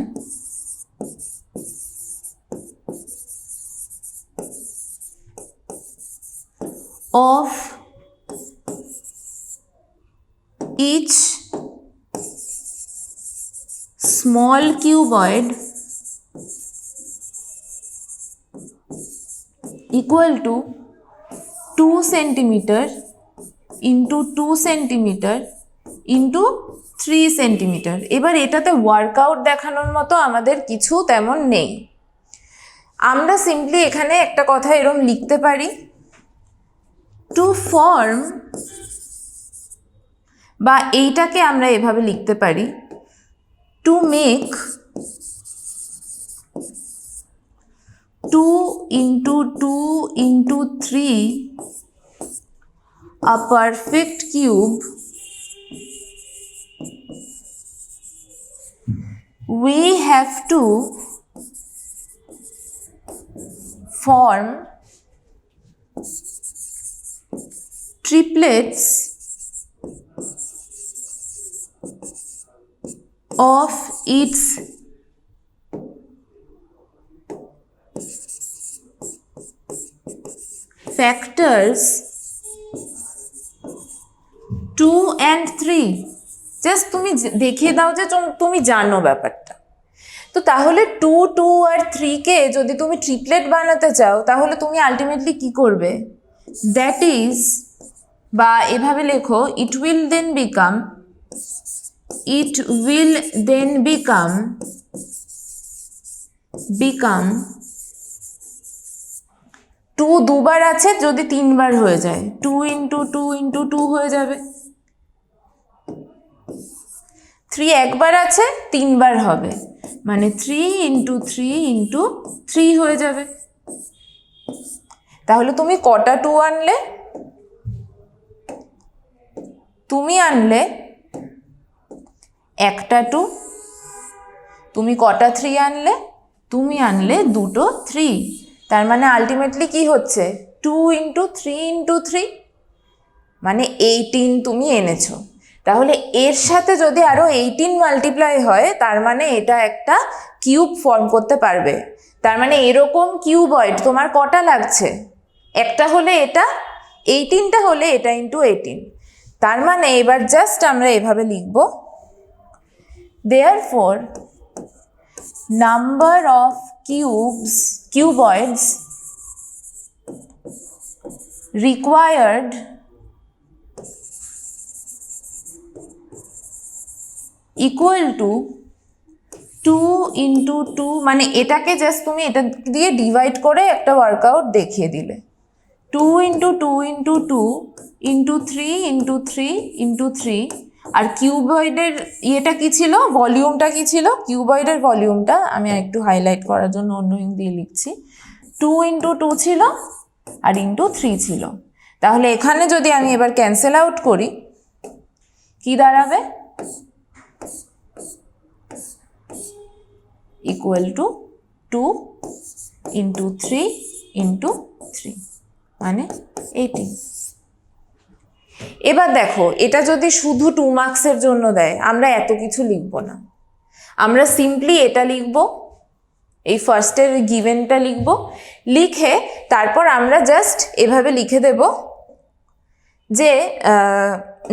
of each small cuboid equal to 2 centimeter into 2 centimeter into 3 centimeter। এবার এটাতে ওয়ার্কআউট দেখানোর মতো আমাদের কিছু তেমন নেই, আমরা সিম্পলি এখানে একটা কথা এরকম লিখতে পারি, টু ফর্ম, বা এইটাকে আমরা এভাবে লিখতে পারি, to make 2 into 2 into 3 a perfect cube, we have to form triplets of its factors 2 and 3। Just তুমি দেখিয়ে দাও যে তুমি জানো ব্যাপারটা। তো তাহলে 2, 2 আর 3কে যদি তুমি ট্রিপলেট বানাতে চাও তাহলে তুমি আলটিমেটলি কি করবে, দ্যাট ইজ, বা এভাবে লেখো, it will then become 2 দুবার আছে, যদি 3 বার হয়ে যায় 2 into 2 into 2 হয়ে যাবে, 3 একবার আছে 3 বার হবে, মানে 3 into 3 into 3 হয়ে যাবে। তাহলে তুমি কটা 2 আনলে, তুমি আনলে একটা 2, তুমি কটা 3 আনলে, তুমি আনলে দুটো 3, তার মানে আলটিমেটলি কি হচ্ছে 2 into 3 into 3, মানে 18 তুমি এনেছো। তাহলে এর সাথে যদি আরো 18 মাল্টিপ্লাই হয়, তার মানে এটা একটা কিউব ফর্ম করতে পারবে। তার মানে এরকম কিউবয়েড তোমার কটা লাগছে, একটা হলে এটা, 18টা হলে এটা ইন্টু 18। তার মানে এবার জাস্ট আমরা এভাবে লিখব, therefore number of cuboids required equal to 2 into 2, মানে এটাকে জাস্ট তুমি এটা দিয়ে ডিভাইড করে একটা ওয়ার্কআউট দেখিয়ে দিলে, 2 into 2 into 2 into 3 into 3 into 3। আর কিউবয়েডের ইয়েটা কি ছিল, ভলিউমটা কি ছিল, কিউবয়েডের ভলিউমটা আমি একটু হাইলাইট করার জন্য অন্য ইং দিয়ে লিখছি, 2 into 2 ছিল আর ইন্টু 3 ছিল। তাহলে এখানে যদি আমি এবার ক্যান্সেল আউট করি, কি দাঁড়াবে, ইকুয়াল টু 2 into 3 into 3, মানে 18। এবার দেখো, এটা যদি শুধু 2 মার্কসের জন্য দেয়, আমরা এত কিছু লিখব না, আমরা সিম্পলি এটা লিখব, এই ফার্স্টের গিভেনটা লিখব, লিখে তারপর আমরা জাস্ট এভাবে লিখে দেব যে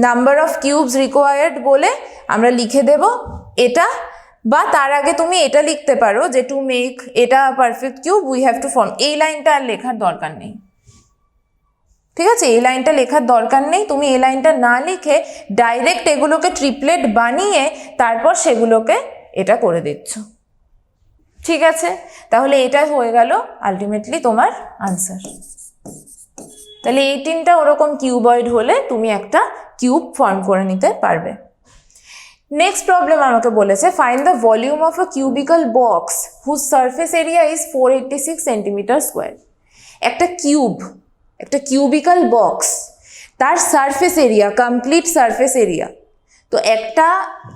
নাম্বার অফ কিউবস রিকোয়ার্ড বলে আমরা লিখে দেব এটা, বা তার আগে তুমি এটা লিখতে পারো যে টু মেক এটা perfect cube we have to form. এই লাইনটা আর লেখার দরকার নেই, ঠিক আছে? এই লাইনটা লেখার দরকার নেই, তুমি এই লাইনটা না লিখে ডাইরেক্ট এগুলোকে ট্রিপলেট বানিয়ে তারপর সেগুলোকে এটা করে দিচ্ছ, ঠিক আছে? তাহলে এটা হয়ে গেল আলটিমেটলি তোমার আনসার। তাহলে 18টা ওরকম কিউবয়েড হলে তুমি একটা কিউব ফর্ম করে নিতে পারবে। নেক্সট প্রবলেম আমাকে বলেছে find the volume of a cubical box whose surface area is 486 centimetre square. একটা কিউব, একটা কিউবিক্যাল বক্স, তার surface area, complete surface area. তো একটা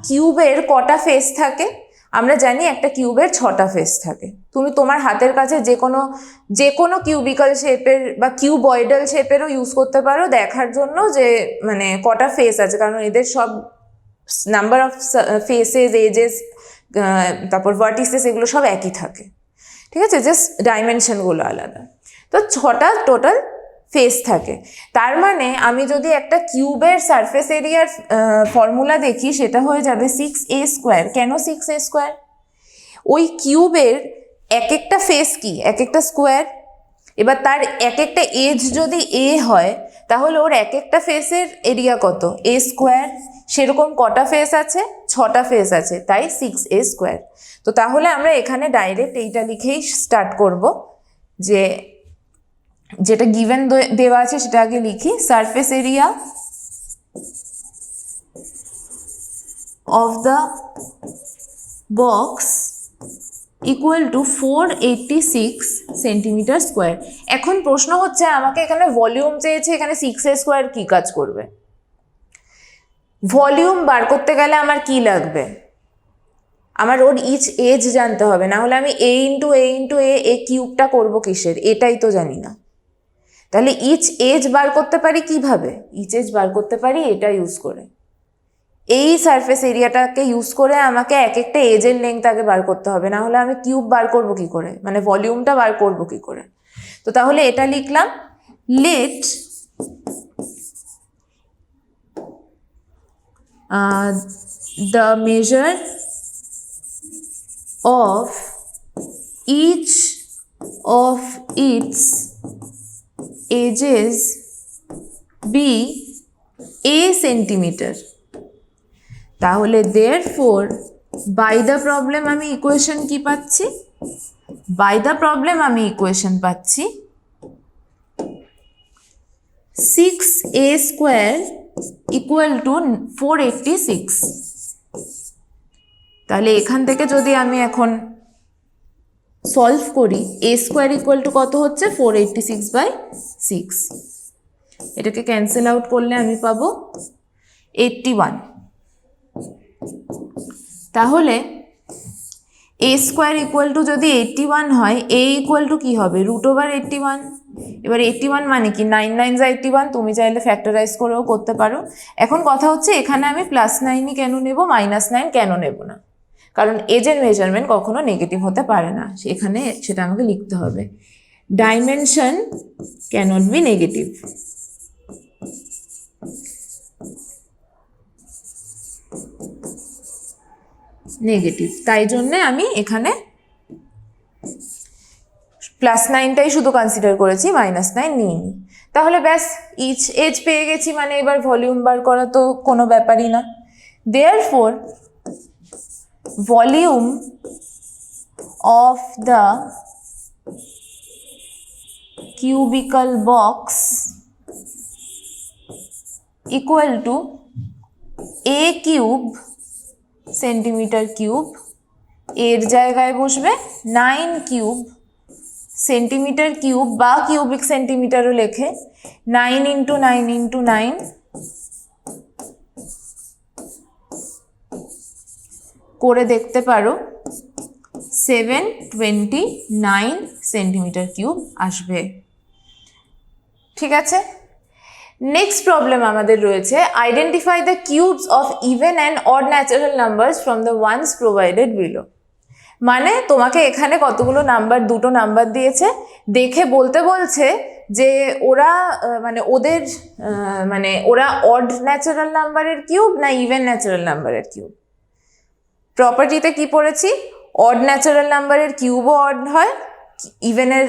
কিউবের কটা ফেস থাকে? আমরা জানি একটা কিউবের 6টা ফেস থাকে। তুমি তোমার হাতের কাছে যে কোনো কিউবিক্যাল শেপের বা কিউবয়েডাল শেপেরও ইউজ করতে পারো দেখার জন্য যে মানে কটা ফেস আছে, কারণ এদের সব নাম্বার অফ ফেসেস, এজেস, তারপর ভার্টিসেস এগুলো সব একই থাকে, ঠিক আছে? জাস্ট ডাইমেনশনগুলো আলাদা। তো 6টা টোটাল ফেস থাকে। তার মানে আমি যদি একটা কিউবের সারফেস এরিয়ার ফর্মুলা দেখি, সেটা হয়ে যাবে 6a স্কোয়ার। কেন 6a স্কোয়ার? ওই কিউবের এক একটা ফেস কি? এক একটা স্কোয়ার। এবার তার এক একটা এজ যদি a হয়, তাহলে ওর এক একটা ফেসের এরিয়া কত? a square. সেরকম কটা ফেস আছে? 6টা ফেস আছে, তাই 6a স্কোয়ার। তো তাহলে আমরা এখানে ডাইরেক্ট এইটা লিখেই স্টার্ট করব, যে যেটা গিভেন দেওয়া আছে সেটা আগে লিখি। Surface area of the box equal two 486 centimetre square. এখন প্রশ্ন হচ্ছে আমাকে এখানে ভলিউম চেয়েছে, এখানে 6a স্কোয়ার কী কাজ করবে? ভলিউম বার করতে গেলে আমার কি লাগবে? আমার ওর ইচ এজ জানতে হবে, না হলে আমি a ইন্টু এ কিউবটা করবো কিসের? এটাই তো জানি না। তাহলে ইচ এজ বার করতে পারি কিভাবে? ইচ এজ বার করতে পারি এটা ইউজ করে, এই সারফেস এরিয়াটাকে ইউজ করে আমাকে এক একটা এজের লেন্থ আগে বার করতে হবে, না হলে আমি কিউব বার করবো কি করে, মানে ভলিউমটা বার করবো কি করে? তো তাহলে এটা লিখলাম, late the measure of each of its edges be a centimeter. তাহলে therefore by the problem আমি ইকুয়েশন কি পাচ্ছি? by the problem আমি ইকুয়েশন পাচ্ছি 6a স্কোয়ার ইকুয়াল টু 486। তাহলে এখান থেকে যদি আমি এখন সলভ করি, a স্কোয়ার ইকুয়াল টু কত হচ্ছে? 486/6। এটাকে ক্যান্সেল আউট করলে আমি পাবো 81। তাহলে a স্কোয়ার ইকুয়াল টু যদি 81 হয়, a ইকুয়াল টু কী হবে? √81। এবার 81 মানে কি? 9 9 যা 81, তুমি চাইলে ফ্যাক্টরাইজ করেও করতে পারো। এখন কথা হচ্ছে এখানে আমি +9ই কেন নেব, -9 কেন নেব না? কারণ এজের মেজারমেন্ট কখনো নেগেটিভ হতে পারে না, এখানে সেটা আমাকে লিখতে হবে। Dimension cannot be negative. তাই জন্যে আমি এখানে +9টাই শুধু কনসিডার করেছি, -9 নিইনি। তাহলে ব্যাস ইচ এজ পেয়ে গেছি, মানে এবার ভলিউম বার করা তো কোনো ব্যাপারই না। Therefore volume of the cubical box equal to a cube centimetre cube, এর জায়গায় বসবে 9 কিউব সেন্টিমিটার কিউব, বা কিউবিক সেন্টিমিটারও লেখে 9 × 9 × 9 করে দেখতে পারো, 729 সেন্টিমিটার কিউব আসবে। ঠিক আছে? নেক্সট প্রবলেম আমাদের রয়েছে, identify the cubes of even and odd natural numbers from the ones provided below. মানে তোমাকে এখানে কতগুলো নাম্বার, দুটো নাম্বার দিয়েছে, দেখে বলতে বলছে যে ওরা মানে ওদের মানে ওরা অড ন্যাচারাল নাম্বারের কিউব না ইভেন ন্যাচারাল নাম্বারের কিউব। প্রপার্টিতে কি পড়েছি, অড ন্যাচারাল নাম্বারের কিউবও অড হয়, ইভেনের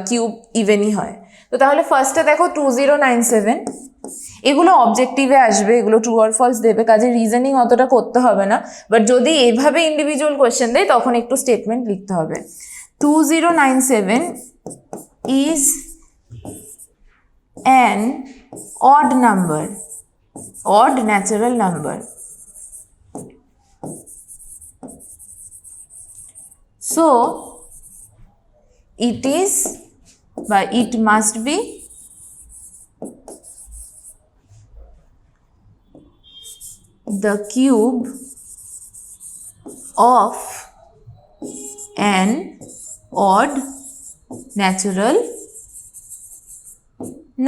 কিউব ইভেনই হয়। তো তাহলে ফার্স্টে দেখো 2097, এগুলো অবজেক্টিভে আসবে, এগুলো ট্রু অর ফলস দেবে, কাজে রিজনিং অতটা করতে হবে না। বাট যদি এভাবে ইন্ডিভিজুয়াল কোয়েশ্চেন দেয় তখন একটু স্টেটমেন্ট লিখতে হবে। 2097 is an odd number, odd natural number. So it is, but it must be the cube of an odd natural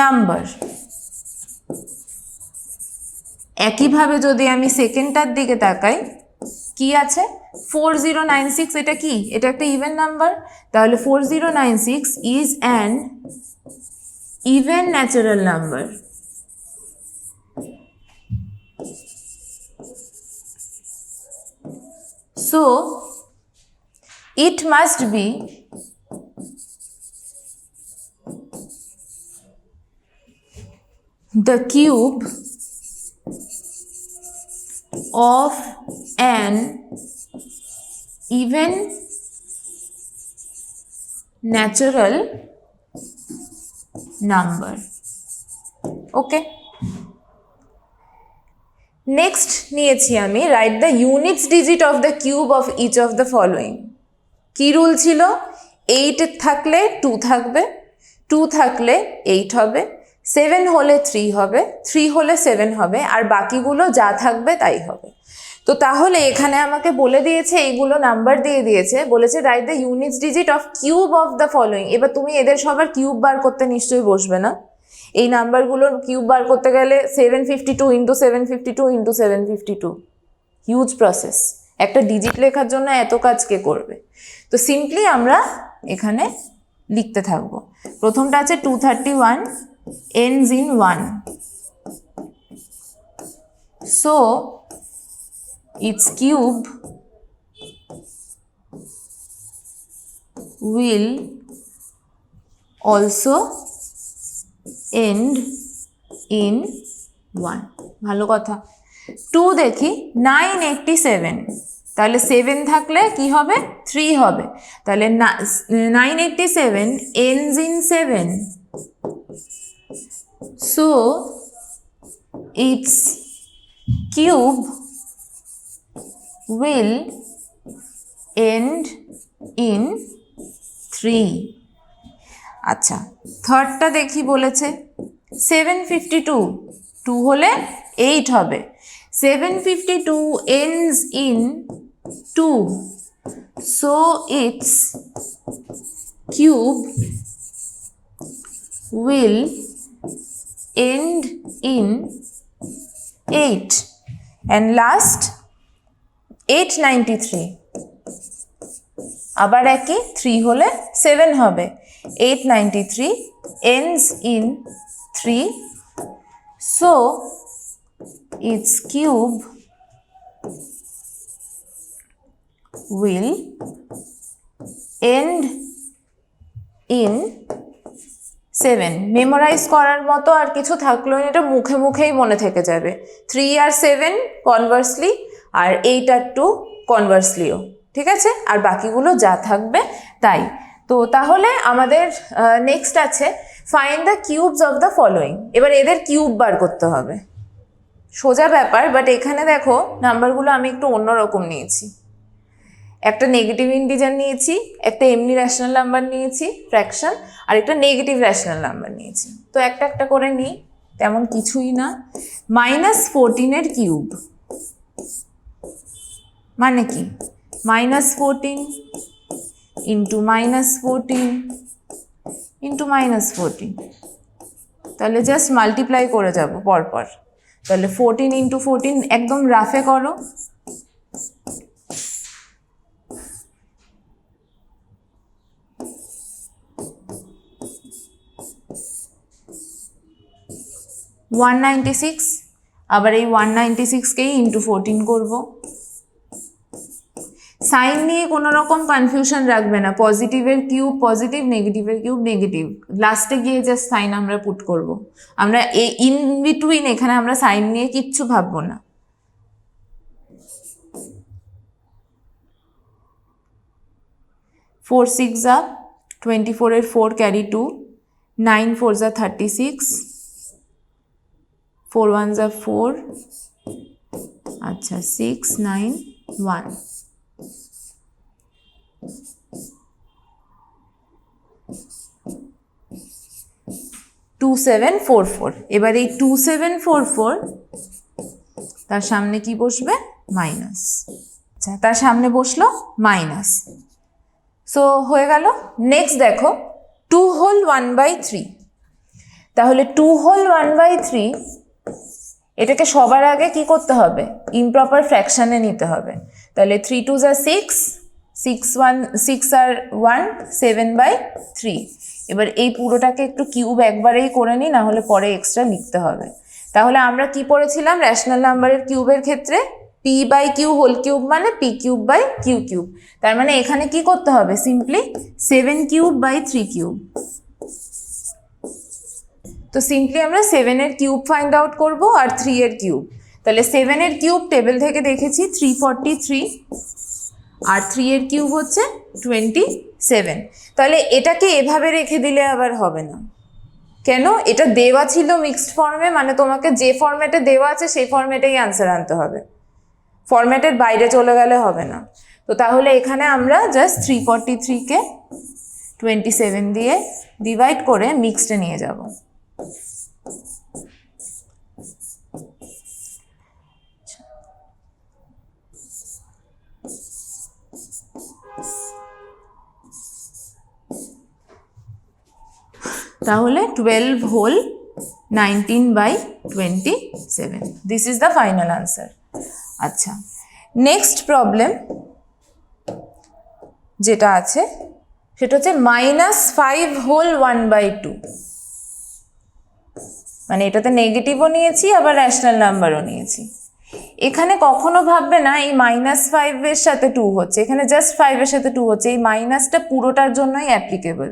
number. একইভাবে যদি আমি সেকেন্ডটার দিকে তাকাই, কি আছে 4096, এটা কি, এটা একটা ইভেন নাম্বার, তাহলে 4096 is an even natural number. So it must be the cube of an even natural number. Okay, next নিয়েছি আমি, write the units digit of the cube of each of the following. কি rule ছিল, 8 থাকলে 2 থাকবে, 2 থাকলে 8 হবে, 7 হলে 3 হবে, 3 হলে 7 হবে, আর বাকিগুলো যা থাকবে তাই হবে। তো তাহলে এখানে আমাকে বলে দিয়েছে, এইগুলো নাম্বার দিয়ে দিয়েছে, বলেছে right the units digit of cube of the following. এবার তুমি এদের সবার কিউব বার করতে নিশ্চয়ই বসবে না, এই নাম্বারগুলোর কিউব বার করতে গেলে 752 ইন্টু 752 ইন্টু 752, হিউজ প্রসেস। একটা ডিজিট লেখার জন্য এত কাজ কে করবে? তো সিম্পলি আমরা এখানে লিখতে থাকবো। প্রথমটা আছে 231 ends in 1, so its cube will also end in 1. ভালো কথা। 2 দেখি 987, তাহলে 7 থাকলে কি হবে, 3 হবে, তাহলে 987 ends in 7, so its cube will end in 3. আচ্ছা, থার্ডটা দেখি বলেছে 752, 2 হলে 8 হবে, 752 ends in 2, so its cube will end in 8. And last 893, আবার একই, 3 হলে 7 হবে, 893 ends in 3, so its cube will end in 7. Memorise করার মতো আর কিছু থাকলো না, এটা মুখে মুখেই মনে থেকে যাবে। 3 আর 7 কনভার্সলি, আর 8 আর 2 কনভার্সলিও, ঠিক আছে, আর বাকিগুলো যা থাকবে তাই। তো তাহলে আমাদের নেক্সট আছে find the cubes of the following. এবার এদের কিউব বার করতে হবে, সোজা ব্যাপার, বাট এখানে দেখো নাম্বারগুলো আমি একটু অন্যরকম নিয়েছি। একটা নেগেটিভ ইন্টিজার নিয়েছি, একটা এমনি র্যাশনাল নাম্বার নিয়েছি ফ্র্যাকশন, আর একটা নেগেটিভ র্যাশনাল নাম্বার নিয়েছি। তো একটা একটা করে নিই, তেমন কিছুই না। -14 কিউব মানে কি, -14 ইন্টু -14 ইন্টু -14, তাহলে জাস্ট মাল্টিপ্লাই করে যাব পরপর। তাহলে 14 ইন্টু 14 একদম রাফে করো। ওয়ান 96, আবার এই 196কেই ইন্টু 14 করবো। সাইন নিয়ে কোনো রকম কনফিউশন রাখবে না, পজিটিভের কিউব পজিটিভ, নেগেটিভের কিউব নেগেটিভ, লাস্টে গিয়ে জাস্ট সাইন আমরা পুট করব। আমরা ইন বিটুইন এখানে আমরা সাইন নিয়ে কিচ্ছু ভাববো না। ফোর 6 যা 24-এর 4 ক্যারি 2, 9 4 যা 36, 4 1 যা 4, আচ্ছা 6 9 1। 2744। এবার এই 2744 তার সামনে কি বসবে? মাইনাস। আচ্ছা তার সামনে বসলো মাইনাস। সো হয়ে গেল। নেক্সট দেখো 2 হোল 1/3। তাহলে 2 হোল 1/3 এটাকে সবার আগে কি করতে হবে? ইমপ্রপার ফ্র্যাকশনে নিতে হবে। তাহলে 3 2 যা 6, 6 আর 1 7/3। এবার এই পুরোটাকে একটু কিউব একবারেই করে নিই, না হলে পরে এক্সট্রা লিখতে হবে। তাহলে আমরা কি পড়েছিলাম রেশনাল নাম্বারের কিউবের ক্ষেত্রে? p/q হোল কিউব মানে p³ q কিউব। তার মানে এখানে কি করতে হবে? সিম্পলি 7³/3³। তো সিম্পলি আমরা 7-এর কিউব ফাইন্ড আউট করবো আর 3-এর কিউব। তাহলে 7-এর কিউব টেবিল থেকে দেখেছি 343, আর 3-এর কিউব হচ্ছে 27। তাহলে এটাকে এভাবে রেখে দিলে আবার হবে না। কেন? এটা দেওয়া ছিল মিক্সড ফর্মে, মানে তোমাকে যে ফর্ম্যাটে দেওয়া আছে সেই ফর্ম্যাটেই আনসার আনতে হবে, ফর্ম্যাটের বাইরে চলে গেলে হবে না। তো তাহলে এখানে আমরা জাস্ট 343কে 27 দিয়ে ডিভাইড করে মিক্সডে নিয়ে যাব। তাহলে 12 whole 19/27, this is the final answer. আচ্ছা নেক্সট প্রবলেম যেটা আছে সেটা হচ্ছে -5 হোল 1/2। মানে এটাতে নেগেটিভও নিয়েছি আবার রেশনাল নাম্বারও নিয়েছি। এখানে কখনো ভাববে না এই -5-এর সাথে 2 হচ্ছে, এখানে জাস্ট 5-এর সাথে 2 হচ্ছে, এই মাইনাসটা পুরোটার জন্যই অ্যাপ্লিকেবল।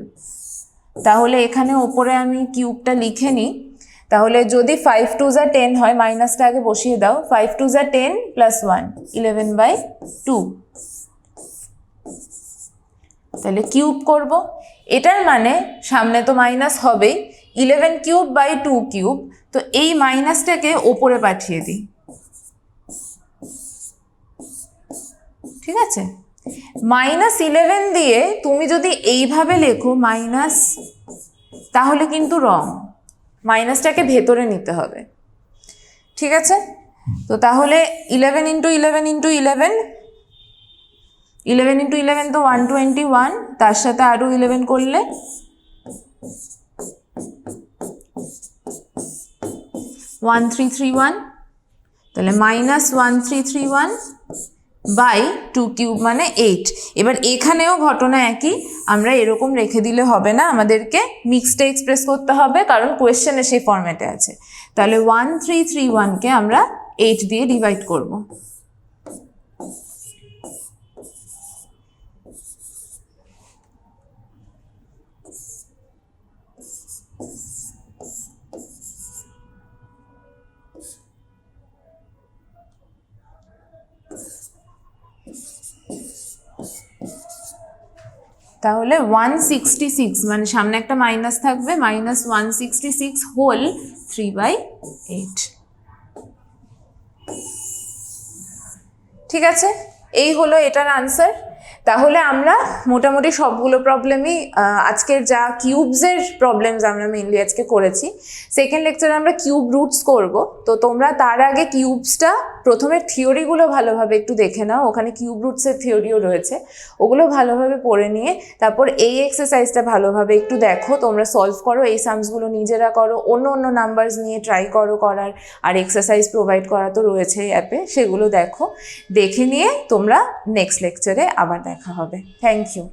তাহলে এখানে ওপরে আমি কিউবটা লিখে নিই। তাহলে যদি 5 2 যা 10 হয়, মাইনাসটা আগে বসিয়ে দাও। 5 2 যা 10 প্লাস 1 11/2। তাহলে কিউব করব। এটার মানে সামনে তো মাইনাস হবেই, 11³/2³। তো এই মাইনাসটাকে ওপরে পাঠিয়ে দিই, ঠিক আছে? -11 দিয়ে তুমি যদি এইভাবে লেখো মাইনাস, তাহলে কিন্তু রং, মাইনাসটাকে ভেতরে নিতে হবে, ঠিক আছে? তো তাহলে 11 × 11 × 11, 11 × 11 তো 121, তার সাথে আরও 11 করলে 1331। তাহলে -1331/2³ মানে 8। এবার এখানেও ঘটনা একই, আমরা এরকম রেখে দিলে হবে না, আমাদেরকে মিক্সডে এক্সপ্রেস করতে হবে, কারণ কোয়েশ্চেনে সেই ফরম্যাটে আছে। তাহলে 1331কে আমরা 8 দিয়ে ডিভাইড করব। তাহলে 166, মানে সামনে একটা মাইনাস থাকবে, -166 হোল 3/8। ঠিক আছে, এই হলো এটার আনসার। তাহলে আমরা মোটামুটি সবগুলো প্রবলেমই আজকের যা কিউবসের প্রবলেমস আমরা মেনলি আজকে করেছি। সেকেন্ড লেকচারে আমরা কিউব রুটস করব। তো তোমরা তার আগে কিউবসটা প্রথমে থিওরিগুলো ভালোভাবে একটু দেখে নাও, ওখানে কিউব রুটসের থিওরিও রয়েছে, ওগুলো ভালোভাবে পড়ে নিয়ে তারপর এই এক্সারসাইজটা ভালোভাবে একটু দেখো, তোমরা সলভ করো, এই সামসগুলো নিজেরা করো, অন্য অন্য নাম্বারস নিয়ে ট্রাই করো করার, আর এক্সারসাইজ প্রোভাইড করা তো রয়েছে অ্যাপে, সেগুলো দেখো। দেখে নিয়ে তোমরা নেক্সট লেকচারে আবার দেখা হবে। Thank you.